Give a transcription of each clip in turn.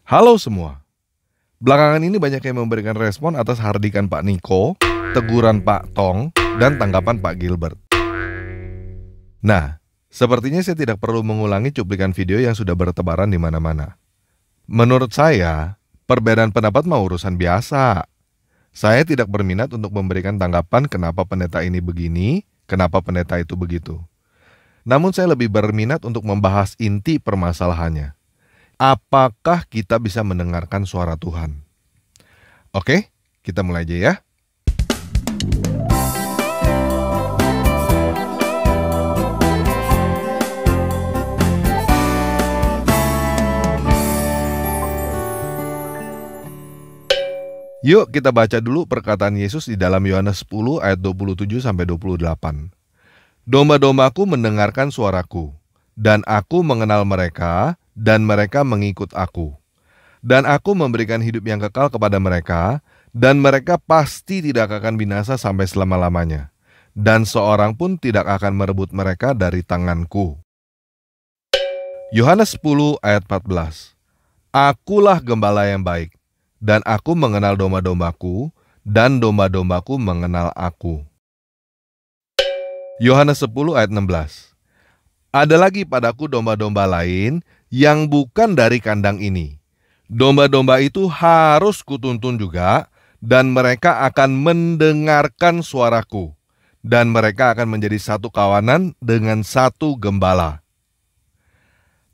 Halo semua. Belakangan ini banyak yang memberikan respon atas hardikan Pak Niko, teguran Pak Tong, dan tanggapan Pak Gilbert. Nah, sepertinya saya tidak perlu mengulangi cuplikan video yang sudah bertebaran di mana-mana. Menurut saya, perbedaan pendapat mah urusan biasa. Saya tidak berminat untuk memberikan tanggapan kenapa pendeta ini begini, kenapa pendeta itu begitu. Namun saya lebih berminat untuk membahas inti permasalahannya. Apakah kita bisa mendengarkan suara Tuhan? Oke, kita mulai aja ya. Yuk kita baca dulu perkataan Yesus di dalam Yohanes 10 ayat 27-28. Domba-dombaku mendengarkan suaraku, dan aku mengenal mereka, dan mereka mengikut aku. Dan aku memberikan hidup yang kekal kepada mereka, dan mereka pasti tidak akan binasa sampai selama-lamanya. Dan seorang pun tidak akan merebut mereka dari tanganku. Yohanes 10 ayat 14. Akulah gembala yang baik, dan aku mengenal domba-dombaku, dan domba-dombaku mengenal aku. Yohanes 10 ayat 16. Ada lagi padaku domba-domba lain yang bukan dari kandang ini. Domba-domba itu harus kutuntun juga, dan mereka akan mendengarkan suaraku, dan mereka akan menjadi satu kawanan dengan satu gembala.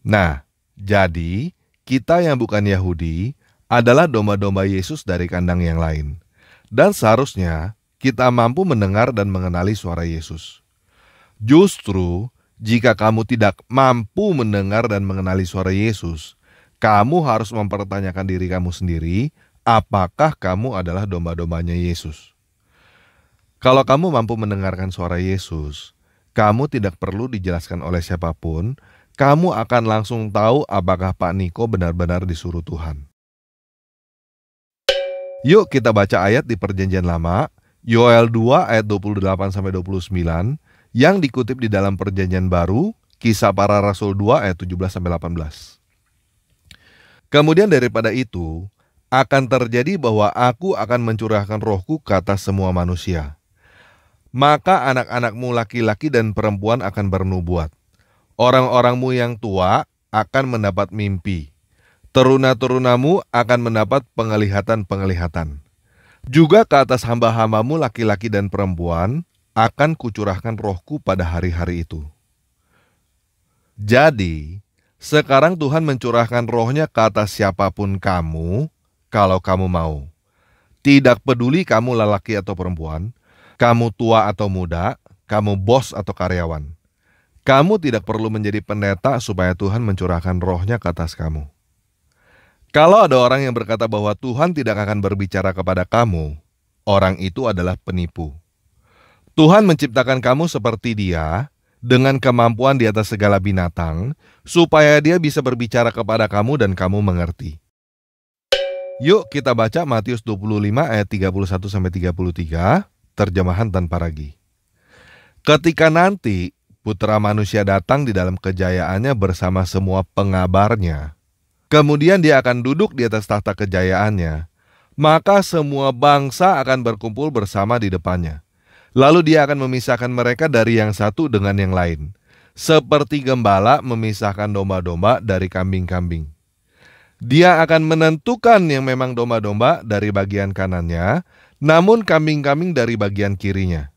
Nah, jadi kita yang bukan Yahudi adalah domba-domba Yesus dari kandang yang lain. Dan seharusnya kita mampu mendengar dan mengenali suara Yesus. Justru, jika kamu tidak mampu mendengar dan mengenali suara Yesus, kamu harus mempertanyakan diri kamu sendiri, apakah kamu adalah domba-dombanya Yesus. Kalau kamu mampu mendengarkan suara Yesus, kamu tidak perlu dijelaskan oleh siapapun, kamu akan langsung tahu apakah Pak Niko benar-benar disuruh Tuhan. Yuk kita baca ayat di Perjanjian Lama, Yoel 2 ayat 28-29, yang dikutip di dalam Perjanjian Baru, Kisah Para Rasul 2 ayat 17-18. Kemudian daripada itu, akan terjadi bahwa aku akan mencurahkan rohku ke atas semua manusia. Maka anak-anakmu laki-laki dan perempuan akan bernubuat. Orang-orangmu yang tua akan mendapat mimpi. Teruna-terunamu akan mendapat penglihatan-penglihatan. Juga ke atas hamba-hambamu laki-laki dan perempuan akan kucurahkan rohku pada hari-hari itu. Jadi, sekarang Tuhan mencurahkan rohnya ke atas siapapun kamu, kalau kamu mau. Tidak peduli kamu lelaki atau perempuan, kamu tua atau muda, kamu bos atau karyawan. Kamu tidak perlu menjadi pendeta supaya Tuhan mencurahkan rohnya ke atas kamu. Kalau ada orang yang berkata bahwa Tuhan tidak akan berbicara kepada kamu, orang itu adalah penipu. Tuhan menciptakan kamu seperti Dia, dengan kemampuan di atas segala binatang, supaya Dia bisa berbicara kepada kamu dan kamu mengerti. Yuk kita baca Matius 25 ayat 31-33, terjemahan tanpa ragi. Ketika nanti Putra Manusia datang di dalam kejayaannya bersama semua pengabarnya, kemudian Dia akan duduk di atas tahta kejayaannya, maka semua bangsa akan berkumpul bersama di depannya. Lalu Dia akan memisahkan mereka dari yang satu dengan yang lain, seperti gembala memisahkan domba-domba dari kambing-kambing. Dia akan menentukan yang memang domba-domba dari bagian kanannya, namun kambing-kambing dari bagian kirinya.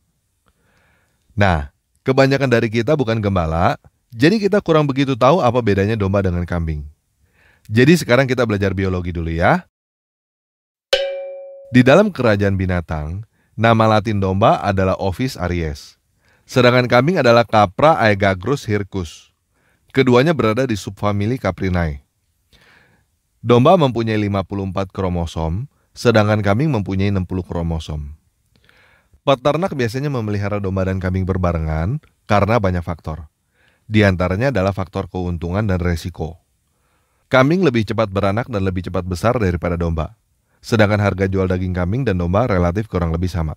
Nah, kebanyakan dari kita bukan gembala, jadi kita kurang begitu tahu apa bedanya domba dengan kambing. Jadi sekarang kita belajar biologi dulu ya. Di dalam kerajaan binatang, nama latin domba adalah Ovis aries. Sedangkan kambing adalah Capra aegagrus hircus. Keduanya berada di subfamili Caprinae. Domba mempunyai 54 kromosom, sedangkan kambing mempunyai 60 kromosom. Peternak biasanya memelihara domba dan kambing berbarengan karena banyak faktor. Di antaranya adalah faktor keuntungan dan resiko. Kambing lebih cepat beranak dan lebih cepat besar daripada domba. Sedangkan harga jual daging kambing dan domba relatif kurang lebih sama.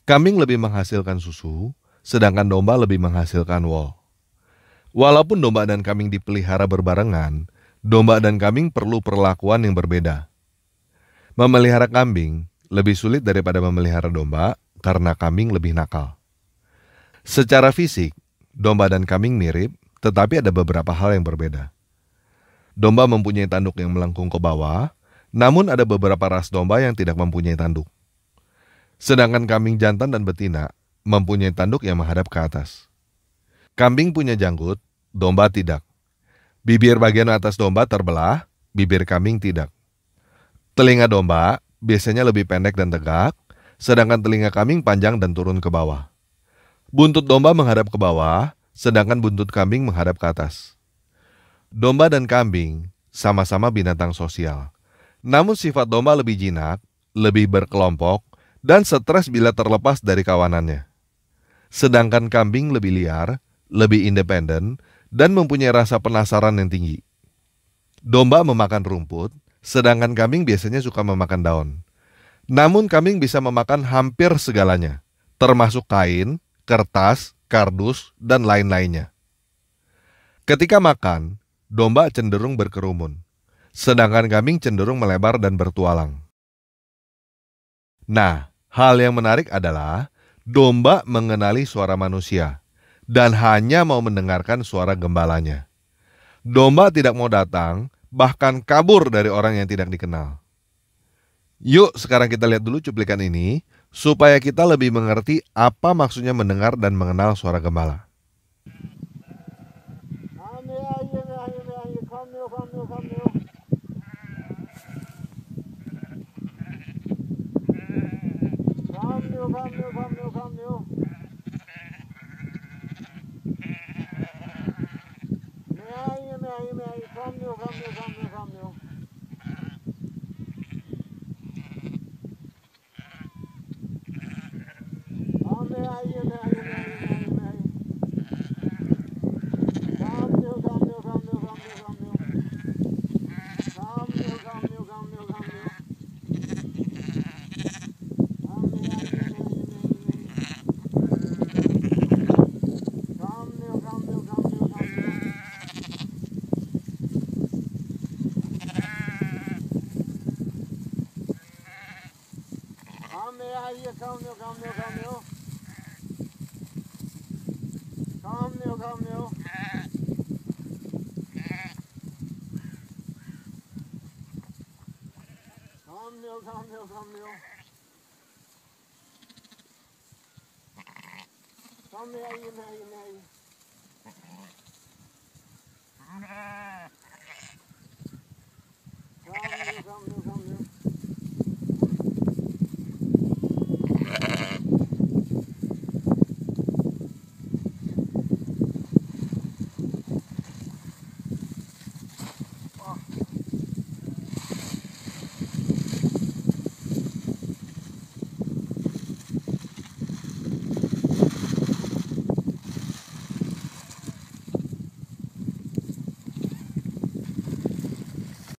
Kambing lebih menghasilkan susu, sedangkan domba lebih menghasilkan wol. Walaupun domba dan kambing dipelihara berbarengan, Domba dan kambing perlu perlakuan yang berbeda. Memelihara kambing lebih sulit daripada memelihara domba karena kambing lebih nakal. Secara fisik, domba dan kambing mirip, tetapi ada beberapa hal yang berbeda. Domba mempunyai tanduk yang melengkung ke bawah, namun ada beberapa ras domba yang tidak mempunyai tanduk. Sedangkan kambing jantan dan betina mempunyai tanduk yang menghadap ke atas. Kambing punya janggut, domba tidak. Bibir bagian atas domba terbelah, bibir kambing tidak. Telinga domba biasanya lebih pendek dan tegak, sedangkan telinga kambing panjang dan turun ke bawah. Buntut domba menghadap ke bawah, sedangkan buntut kambing menghadap ke atas. Domba dan kambing sama-sama binatang sosial. Namun sifat domba lebih jinak, lebih berkelompok, dan stres bila terlepas dari kawanannya. Sedangkan kambing lebih liar, lebih independen, dan mempunyai rasa penasaran yang tinggi. Domba memakan rumput, sedangkan kambing biasanya suka memakan daun. Namun kambing bisa memakan hampir segalanya, termasuk kain, kertas, kardus, dan lain-lainnya. Ketika makan, domba cenderung berkerumun, sedangkan kambing cenderung melebar dan bertualang. Nah, hal yang menarik adalah domba mengenali suara manusia dan hanya mau mendengarkan suara gembalanya. Domba tidak mau datang, bahkan kabur dari orang yang tidak dikenal. Yuk sekarang kita lihat dulu cuplikan ini, supaya kita lebih mengerti apa maksudnya mendengar dan mengenal suara gembala.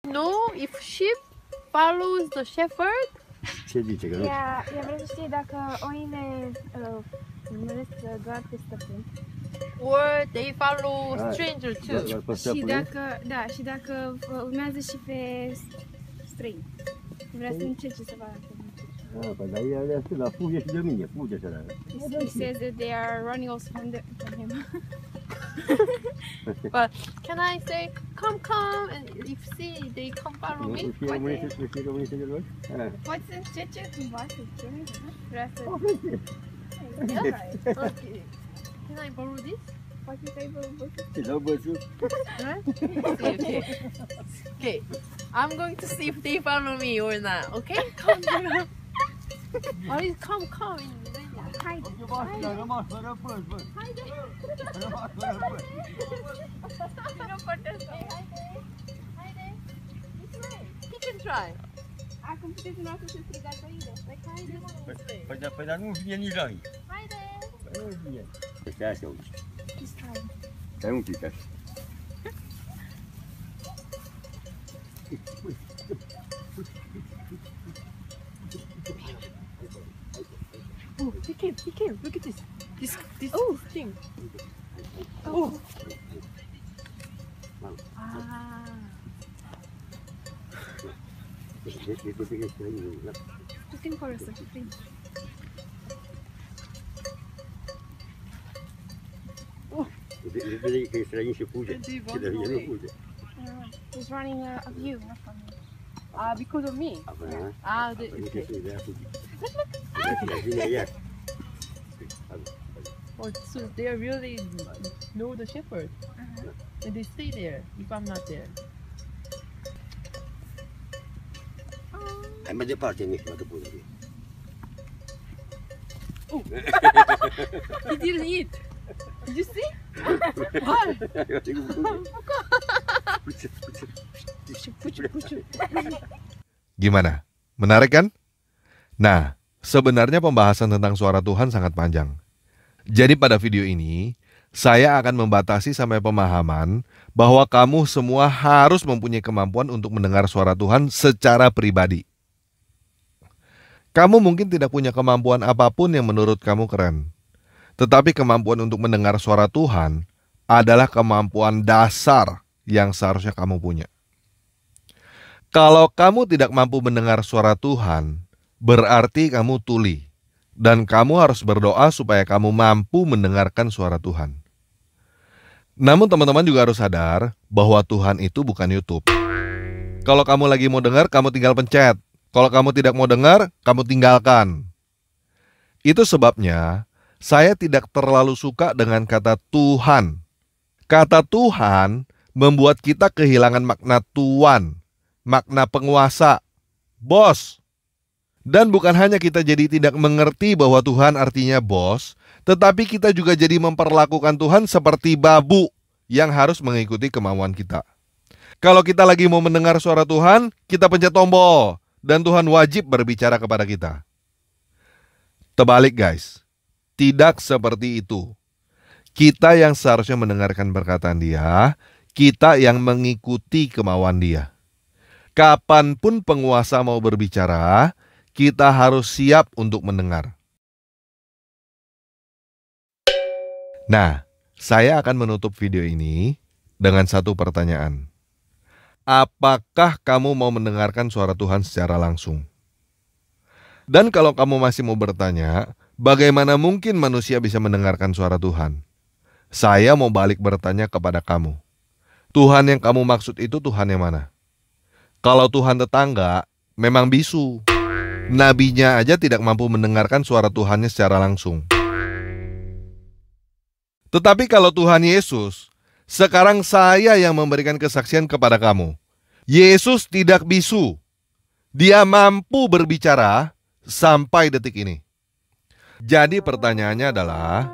Know if sheep follows the shepherd? Я vreau să știu dacă oile urmăresc doar pe stăpân. Or they follow stranger too? Și dacă urmează și pe străini. Vreau să încerce să vadă. He says that they are running also from him. But can I say, come, and if see they come follow me? Poți să încerce cumva să cere? Vreau să... Yeah? Okay. Can I borrow this? Poți să ai Okay. Okay. I'm going to see if they follow me or not. Okay? Come. Come. Haide. He can try. Acum puteți dumneavoastră să strigați oile. Păi dar nu vine nici la ei. Haide. Nu vine. Stai așa, uite. Stai un pic așa. Oh, he came. Look at this. This thing. Oh. Dia fikir sekali dulu. Putin korusu, Putin. Dia fikir sekali si puja. Dia Kita run dia away. puja. He's running of you, not from me. Because of me. Apa na? Okay. Dia puja. Dia ya. Oh, so they really know the shepherd. And they stay there if I'm not there. Ay, may parte ni matupunan dia. He didn't eat. Did you see? Why? Gimana? Menarik kan? Nah, sebenarnya pembahasan tentang suara Tuhan sangat panjang. Jadi pada video ini, saya akan membatasi sampai pemahaman bahwa kamu semua harus mempunyai kemampuan untuk mendengar suara Tuhan secara pribadi. Kamu mungkin tidak punya kemampuan apapun yang menurut kamu keren. Tetapi kemampuan untuk mendengar suara Tuhan adalah kemampuan dasar yang seharusnya kamu punya. Kalau kamu tidak mampu mendengar suara Tuhan, berarti kamu tuli. Dan kamu harus berdoa supaya kamu mampu mendengarkan suara Tuhan. Namun teman-teman juga harus sadar bahwa Tuhan itu bukan YouTube. Kalau kamu lagi mau dengar, kamu tinggal pencet. Kalau kamu tidak mau dengar, kamu tinggalkan. Itu sebabnya saya tidak terlalu suka dengan kata Tuhan. Kata Tuhan membuat kita kehilangan makna tuan, makna penguasa, bos. Dan bukan hanya kita jadi tidak mengerti bahwa Tuhan artinya bos, tetapi kita juga jadi memperlakukan Tuhan seperti babu yang harus mengikuti kemauan kita. Kalau kita lagi mau mendengar suara Tuhan, kita pencet tombol dan Tuhan wajib berbicara kepada kita. Terbalik guys, tidak seperti itu. Kita yang seharusnya mendengarkan perkataan Dia, kita yang mengikuti kemauan Dia. Kapanpun penguasa mau berbicara, kita harus siap untuk mendengar. Nah, saya akan menutup video ini dengan satu pertanyaan. Apakah kamu mau mendengarkan suara Tuhan secara langsung? Dan kalau kamu masih mau bertanya, bagaimana mungkin manusia bisa mendengarkan suara Tuhan? Saya mau balik bertanya kepada kamu. Tuhan yang kamu maksud itu Tuhan yang mana? Kalau Tuhan tetangga, memang bisu. Nabinya aja tidak mampu mendengarkan suara Tuhannya secara langsung. Tetapi kalau Tuhan Yesus, sekarang saya yang memberikan kesaksian kepada kamu. Yesus tidak bisu. Dia mampu berbicara sampai detik ini. Jadi pertanyaannya adalah,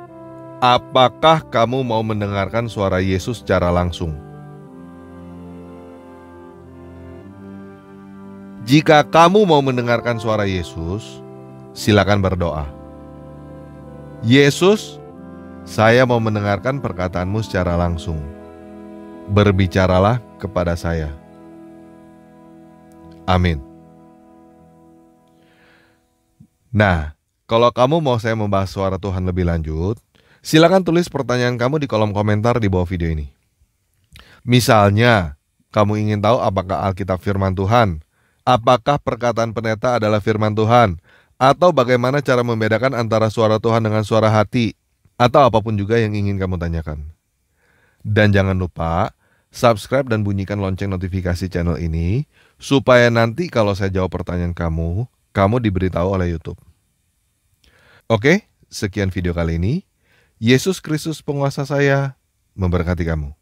apakah kamu mau mendengarkan suara Yesus secara langsung? Jika kamu mau mendengarkan suara Yesus, silakan berdoa. Yesus, saya mau mendengarkan perkataan-Mu secara langsung. Berbicaralah kepada saya. Amin. Nah, kalau kamu mau saya membahas suara Tuhan lebih lanjut, silakan tulis pertanyaan kamu di kolom komentar di bawah video ini. Misalnya, kamu ingin tahu apakah Alkitab firman Tuhan, apakah perkataan pendeta adalah firman Tuhan, atau bagaimana cara membedakan antara suara Tuhan dengan suara hati, atau apapun juga yang ingin kamu tanyakan. Dan jangan lupa, subscribe dan bunyikan lonceng notifikasi channel ini, supaya nanti kalau saya jawab pertanyaan kamu, kamu diberitahu oleh YouTube. Oke, sekian video kali ini. Yesus Kristus penguasa saya, memberkati kamu.